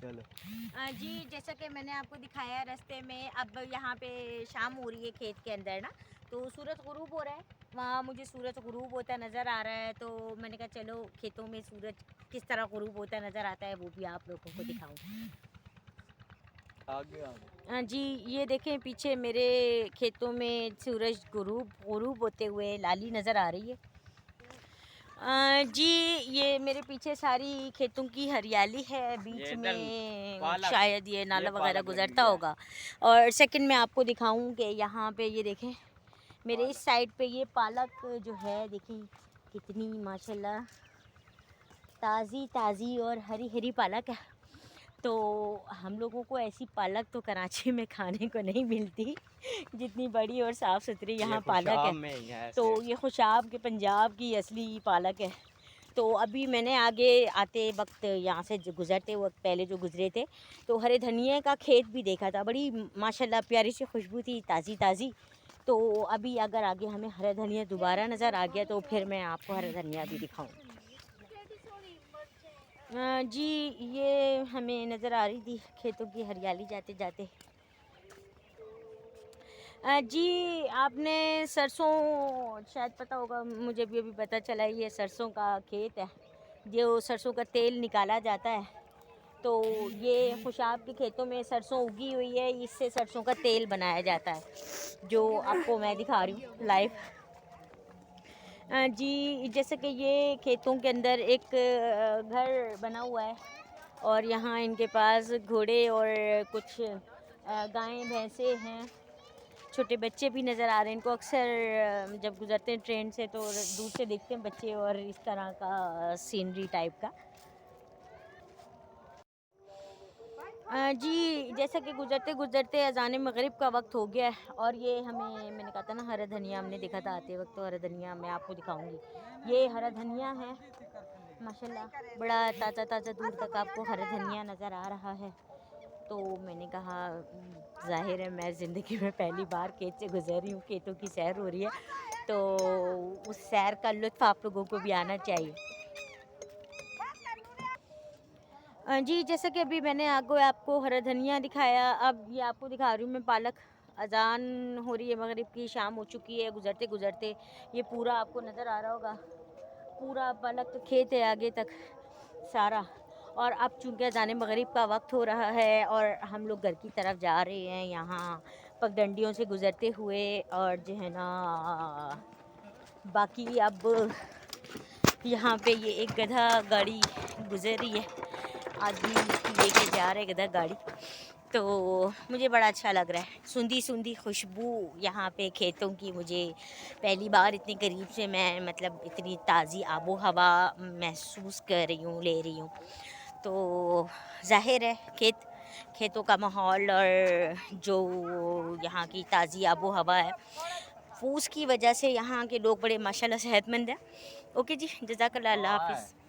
जी, जैसा कि मैंने आपको दिखाया रास्ते में, अब यहाँ पे शाम हो रही है खेत के अंदर ना, तो सूरज गुरूब हो रहा है। वहाँ मुझे सूरज गुरूब होता नज़र आ रहा है, तो मैंने कहा चलो खेतों में सूरज किस तरह गुरूब होता नज़र आता है वो भी आप लोगों को दिखाऊं। जी, ये देखें पीछे मेरे खेतों में सूरज गुरूब गुरूब होते हुए लाली नज़र आ रही है। जी, ये मेरे पीछे सारी खेतों की हरियाली है, बीच में शायद ये नाला वगैरह गुजरता होगा। और सेकंड में आपको दिखाऊं कि यहाँ पे ये देखें मेरे इस साइड पे ये पालक जो है, देखें कितनी माशाल्लाह ताज़ी ताज़ी और हरी हरी पालक है। तो हम लोगों को ऐसी पालक तो कराची में खाने को नहीं मिलती जितनी बड़ी और साफ़ सुथरी यहाँ पालक है। तो ये खुशाब के पंजाब की असली पालक है। तो अभी मैंने आगे आते वक्त यहाँ से गुज़रते वक्त पहले जो गुज़रे थे, तो हरे धनिया का खेत भी देखा था। बड़ी माशाल्लाह प्यारी सी खुशबू थी, ताज़ी ताज़ी। तो अभी अगर आगे हमें हरा धनिया दोबारा नज़र आ गया तो फिर मैं आपको हरा धनिया भी दिखाऊँ। जी, ये हमें नज़र आ रही थी खेतों की हरियाली जाते जाते। जी, आपने सरसों शायद पता होगा, मुझे भी अभी पता चला ये सरसों का खेत है, जो सरसों का तेल निकाला जाता है। तो ये खुशाब के खेतों में सरसों उगी हुई है, इससे सरसों का तेल बनाया जाता है, जो आपको मैं दिखा रही हूँ लाइव। जी, जैसे कि ये खेतों के अंदर एक घर बना हुआ है और यहाँ इनके पास घोड़े और कुछ गायें भैंसे हैं, छोटे बच्चे भी नज़र आ रहे हैं। इनको अक्सर जब गुज़रते हैं ट्रेन से तो दूर से देखते हैं बच्चे, और इस तरह का सीनरी टाइप का। जी, जैसा कि गुज़रते गुज़रते अज़ान मगरिब का वक्त हो गया है और ये हमें, मैंने कहा था ना हरा धनिया हमने देखा था आते वक्त, तो हरा धनिया मैं आपको दिखाऊंगी। ये हरा धनिया है माशाल्लाह, बड़ा ताज़ा ताज़ा दूर तक आपको हरा धनिया नज़र आ रहा है। तो मैंने कहा ज़ाहिर है मैं ज़िंदगी में पहली बार खेत से गुज़र रही हूँ, खेतों की सैर हो रही है, तो उस सैर का लुत्फ़ आप लोगों को भी आना चाहिए। जी, जैसा कि अभी मैंने आगे आपको हरा धनिया दिखाया, अब ये आपको दिखा रही हूँ मैं पालक। अज़ान हो रही है मगरिब की, शाम हो चुकी है। गुज़रते गुज़रते ये पूरा आपको नज़र आ रहा होगा, पूरा पालक खेत है आगे तक सारा। और अब चूँकि अज़ान मगरिब का वक्त हो रहा है और हम लोग घर की तरफ जा रहे हैं, यहाँ पगडंडियों से गुज़रते हुए, और जो है ना बाकी अब यहाँ पे ये एक गधा गाड़ी गुज़र रही है, आदमी लेके जा रहे गधा गाड़ी। तो मुझे बड़ा अच्छा लग रहा है, सूंधी सूंधी खुशबू यहाँ पे खेतों की। मुझे पहली बार इतनी करीब से मैं मतलब इतनी ताज़ी आबो हवा महसूस कर रही हूँ, ले रही हूँ। तो ज़ाहिर है खेतों का माहौल और जो यहाँ की ताज़ी आबो हवा है, वो उसकी वजह से यहाँ के लोग बड़े माशाल्लाह सेहतमंद हैं। ओके जी, जज़ाकल्लाह, अल्लाह हाफ़िज़।